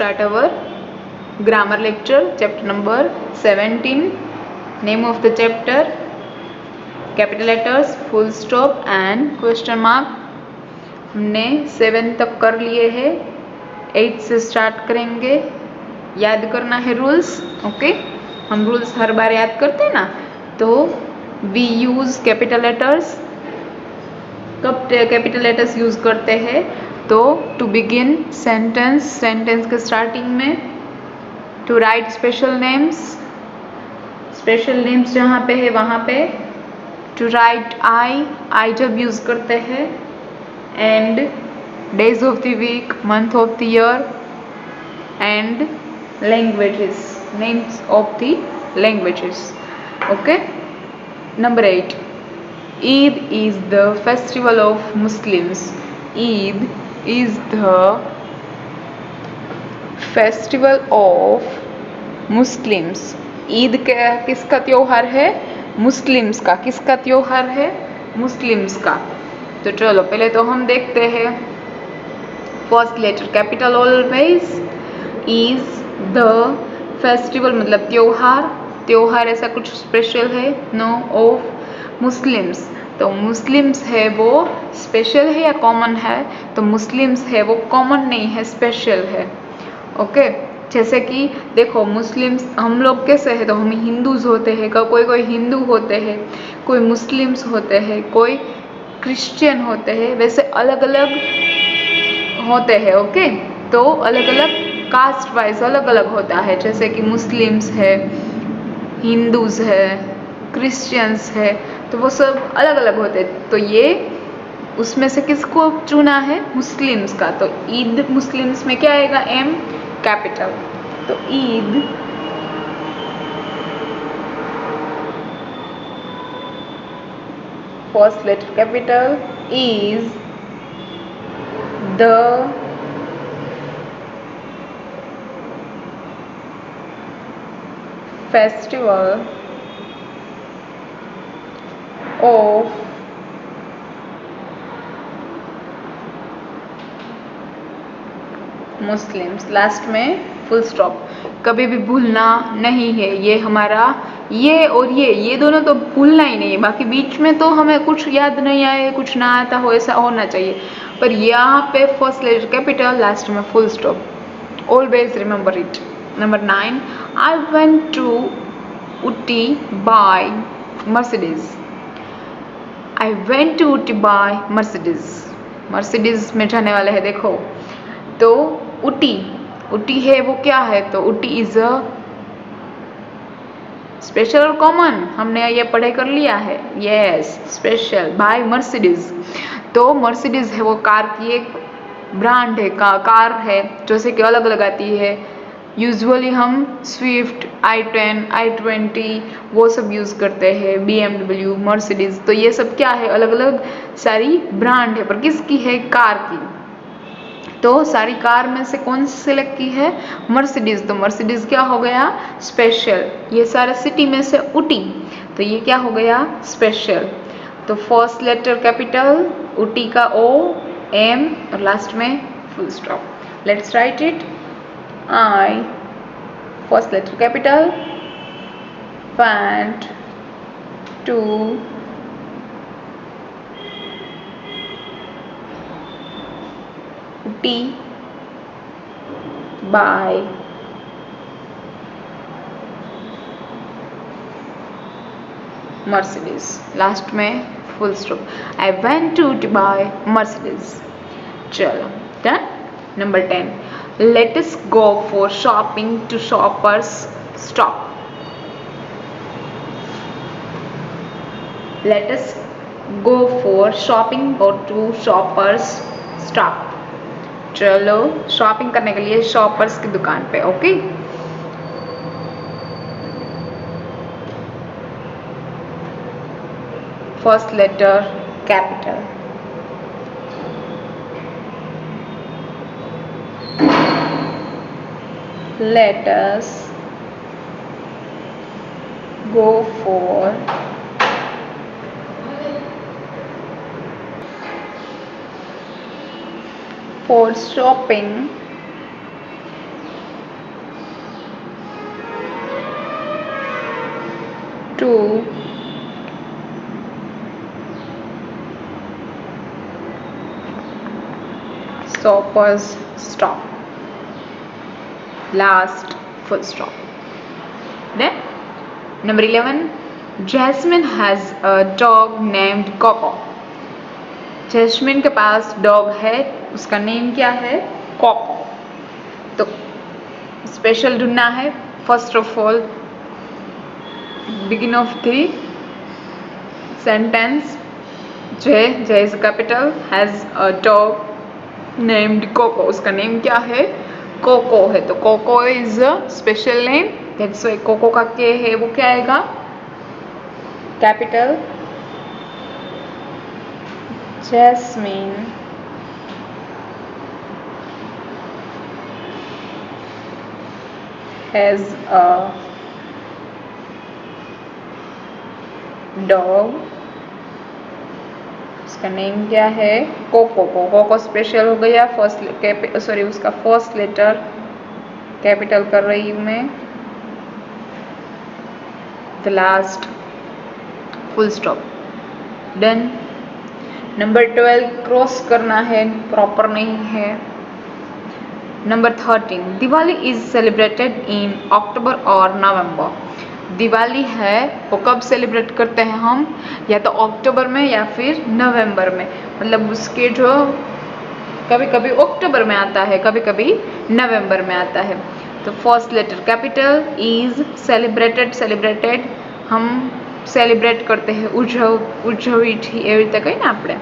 start our grammar lecture, chapter number 17. Name of the chapter, capital letters, full stop and question mark. हमने 7 तक कर लिए हैं, 8 से स्टार्ट करेंगे. याद करना है रूल्स. ओके, हम रूल्स हर बार याद करते हैं ना. तो वी यूज़ कैपिटल लेटर्स. कब कैपिटल लेटर्स यूज़ करते हैं? तो टू बिगिन सेंटेंस के स्टार्टिंग में, टू राइट स्पेशल नेम्स जहाँ पे है वहाँ पे, टू राइट आई जब यूज़ करते हैं, and days of the week, month of the year, and languages, names of the languages. Okay. Number 8. Eid is the festival of Muslims. Eid is the festival of Muslims. Eid किसका त्योहार है? Muslims का. किसका त्योहार है? Muslims का. तो चलो पहले तो हम देखते हैं. First letter capital always. Is the festival मतलब त्योहार ऐसा कुछ स्पेशल है? नो. ऑफ मुस्लिम्स, तो मुस्लिम्स है वो स्पेशल है या कॉमन है? तो मुस्लिम्स है वो कॉमन नहीं है, स्पेशल है. ओके. जैसे कि देखो मुस्लिम्स हम लोग कैसे है, तो हम हिंदूज होते हैं, कोई हिंदू होते हैं, कोई मुस्लिम्स होते हैं, कोई क्रिश्चियन होते हैं, वैसे अलग अलग होते हैं. ओके. तो अलग अलग कास्ट वाइज अलग अलग होता है. जैसे कि मुस्लिम्स है, हिंदूज है, क्रिश्चियंस है, तो वो सब अलग अलग होते हैं. तो ये उसमें से किसको चुना है? मुस्लिम्स का. तो ईद मुस्लिम्स में क्या आएगा? M capital. तो Eid first letter capital. Is the festival of Muslims. Last में फुल स्टॉप. कभी भी भूलना नहीं है. ये हमारा ये और ये दोनों तो भूलना ही नहीं है. बाकी बीच में तो हमें कुछ याद नहीं आए, कुछ ना आता हो, ऐसा होना चाहिए. पर यहाँ पे फर्स्ट लेटर कैपिटल, लास्ट में full stop. Always remember it. Number 9. I went to Ooty by Mercedes. I went to Ooty by Mercedes में जाने वाले हैं. देखो तो ऊटी है वो क्या है? तो ऊटी इज अ स्पेशल और कॉमन. हमने ये पढ़ाई कर लिया है. Yes, special bye Mercedes. तो मर्सिडीज है वो कार की एक ब्रांड है, कार है, जैसे कि अलग अलग आती है. यूजुअली हम स्विफ्ट, i10, i20 वो सब यूज़ करते हैं. BMW, मर्सिडीज, तो ये सब क्या है? अलग अलग सारी ब्रांड है. पर किसकी है? कार की. तो सारी कार में से कौन सी सिलेक्ट की है? मर्सिडीज. तो मर्सिडीज क्या हो गया? स्पेशल. ये सारे सिटी में से ऊटी, तो ये क्या हो गया? स्पेशल. तो फर्स्ट लेटर कैपिटल, ऊटी का O, M और लास्ट में full stop. Let's write it. I first letter capital went to Ooty by Mercedes. Last में full stop. I went to Ooty by Mercedes. चलो done. Number 10. Let us go for shopping to Shoppers Stop. Let us go for shopping और to Shoppers Stop. चलो shopping करने के लिए Shoppers की दुकान पे. Okay. First letter capital. Let us go for shopping to stoppers stop, last full stop. Then number 11, Jasmine has a dog named Coco. Jasmine के पास डॉग है, उसका नेम क्या है? कोको। तो स्पेशल ढूंढना है। First of all begin of the sentence, J is capital, has a dog named Coco. उसका नेम क्या है? कोको है। तो Coco is a special name, that's why Coco का के है वो क्या आएगा? Capital. Jasmine has a dog, उसका नेम क्या है? कोको। कोको स्पेशल हो गया, उसका फर्स्ट लेटर कैपिटल कर रही हूँ मैं, the last full stop. Done. Number 12 cross करना है, प्रॉपर नहीं है। Number 13, Diwali is celebrated in October और नवंबर। दिवाली है वो कब सेलिब्रेट करते हैं हम? या तो अक्टूबर में या फिर नवंबर में, मतलब उसके जो कभी कभी अक्टूबर में आता है, कभी कभी नवंबर में आता है। तो first letter capital, is, celebrated हम सेलिब्रेट करते हैं, ઉજવી એવી રીતે કહીએ ને આપણે।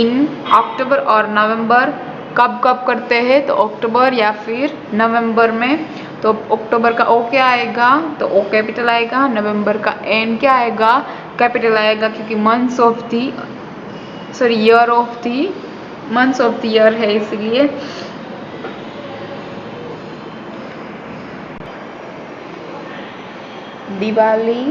इन अक्टूबर और नवंबर कब करते हैं? तो अक्टूबर या फिर नवंबर में। तो अक्टूबर का ओ क्या आएगा? तो ओ कैपिटल आएगा। नवंबर का एन क्या आएगा? कैपिटल आएगा, क्योंकि months of the year of the months of the year है, इसलिए। दिवाली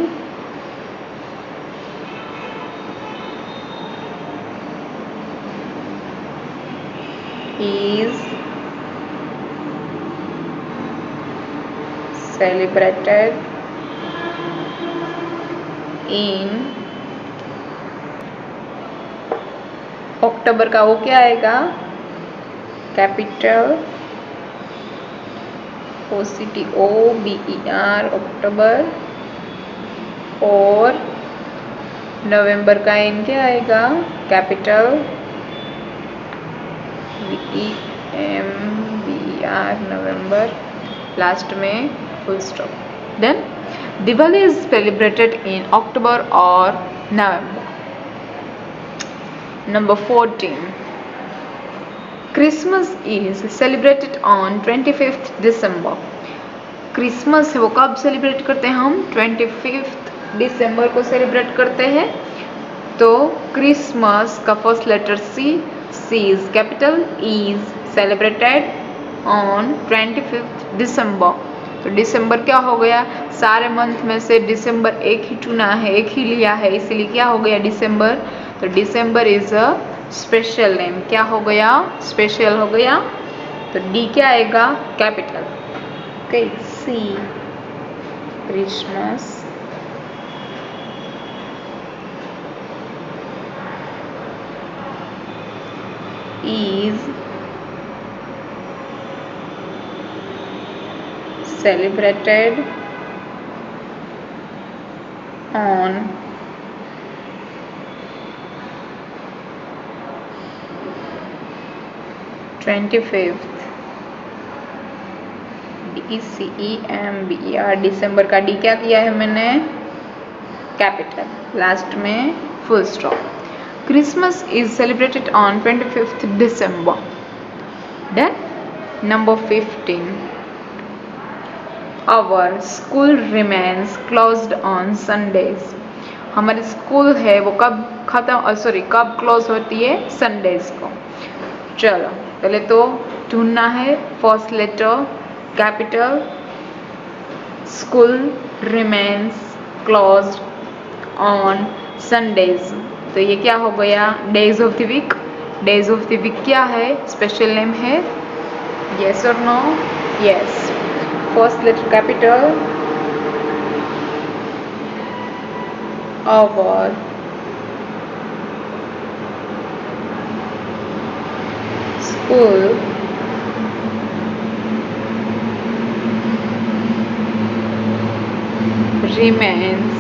is celebrated in अक्टूबर का वो क्या आएगा? Capital OCTOBER October. और नवंबर का एन क्या आएगा? कैपिटल VEMBR नवंबर, लास्ट में full stop. Then Diwali is celebrated in October और November. Number 14, Christmas is celebrated on 25 December. Christmas है वो कब सेलिब्रेट करते हैं हम? 25 दिसंबर को सेलिब्रेट करते हैं। तो क्रिसमस का first letter C is capital, is celebrated on 25 December. तो दिसंबर क्या हो गया? सारे मंथ में से दिसंबर एक ही चुना है, एक ही लिया है, इसीलिए क्या हो गया? दिसंबर। तो दिसंबर इज अ स्पेशल नेम। क्या हो गया? स्पेशल हो गया। तो डी क्या आएगा? Capital. Okay, C Christmas is celebrated on 25th DECEMBER। दिसंबर का डी क्या किया है मैंने? कैपिटल, लास्ट में full stop. Christmas is celebrated on 25th December. Then number 15, our school remains closed on Sundays. हमारी स्कूल है वो कब कब क्लोज होती है? संडेज को। चलो पहले तो ढूंढना है first letter capital, school remains closed on Sundays. तो ये क्या हो गया? Days of the week. Days of the week क्या है? स्पेशल नेम है। यस और no? Yes. First letter capital, our school remains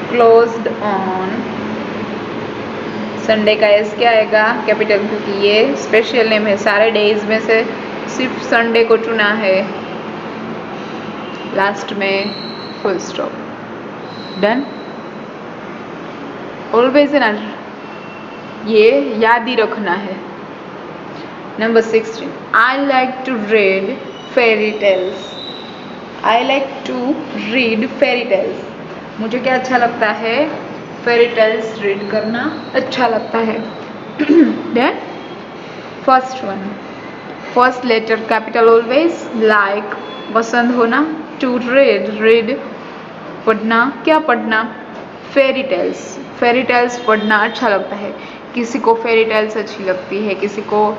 closed on Sunday का एस क्या आएगा? कैपिटल, क्योंकि ये स्पेशल नेम है, सारे डेज में से सिर्फ संडे को चुना है। लास्ट में फुल स्टॉप। डन। ऑलवेज ना, ये याद ही रखना है। Number 16, I like to read fairy tales. I like to read fairy tales, मुझे क्या अच्छा लगता है? फेरी टेल्स रीड करना अच्छा लगता है। Then first one, first letter capital always, like पसंद होना, टू रीड रीड पढ़ना, क्या पढ़ना? फेरी टेल्स, फेरी टेल्स पढ़ना अच्छा लगता है। किसी को फेरी टेल्स अच्छी लगती है, किसी को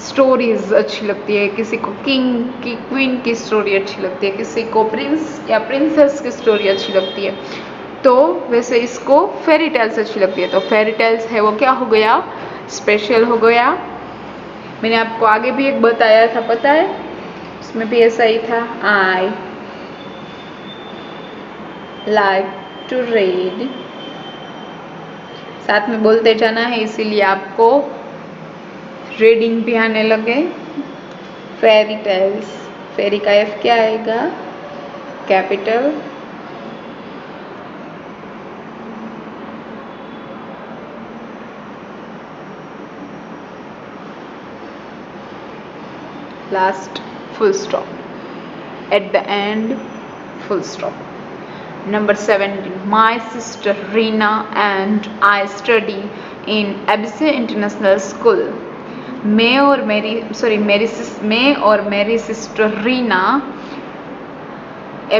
स्टोरीज अच्छी लगती है, किसी को किंग की क्वीन की स्टोरी अच्छी लगती है, किसी को प्रिंस या प्रिंसेस की स्टोरी अच्छी लगती है। तो वैसे इसको फेरी टेल्स अच्छी लगती है, तो फेरी टेल्स है वो क्या हो गया? स्पेशल हो गया। मैंने आपको आगे भी एक बताया था, पता है? उसमें भी ऐसा ही था, आई लाइक टू रीड, साथ में बोलते जाना है, इसीलिए आपको रीडिंग भी आने लगे। फेरी टेल्स, फेरी का एफ क्या आएगा? Capital. Last full stop, at the end full stop. Number 17, my sister Reena and I study in ABC International School. मैं और मेरी sister Reena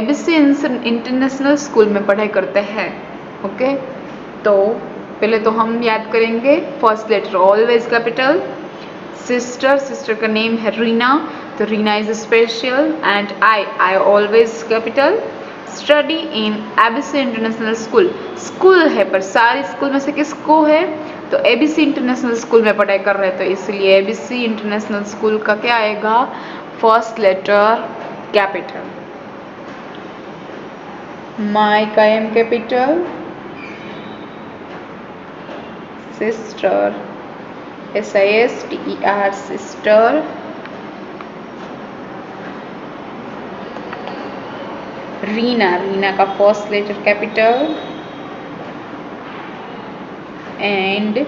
ABC international school में पढ़ाई करते हैं। ओके, तो पहले तो हम याद करेंगे first letter always capital, sister, sister का नेम है रीना, तो Reena is special, and I always capital, study in ABC international school, school है पर सारी स्कूल में से किसको है? तो ABC इंटरनेशनल स्कूल में पढ़ाई कर रहे हैं, तो इसलिए ABC इंटरनेशनल स्कूल का क्या आएगा? First letter capital. माई का M capital, sister SISTER sister, Reena, Reena का first letter capital, and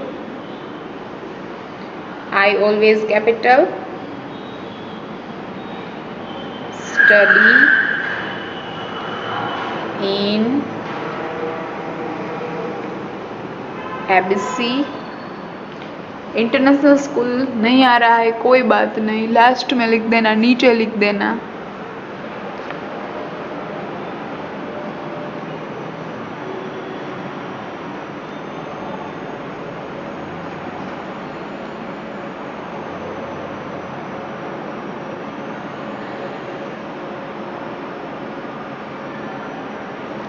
I always capital, study in ABC international school. नहीं आ रहा है कोई बात नहीं, लास्ट में लिख देना, नीचे लिख देना।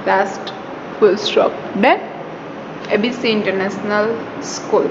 Last full stop. Then ABC International School.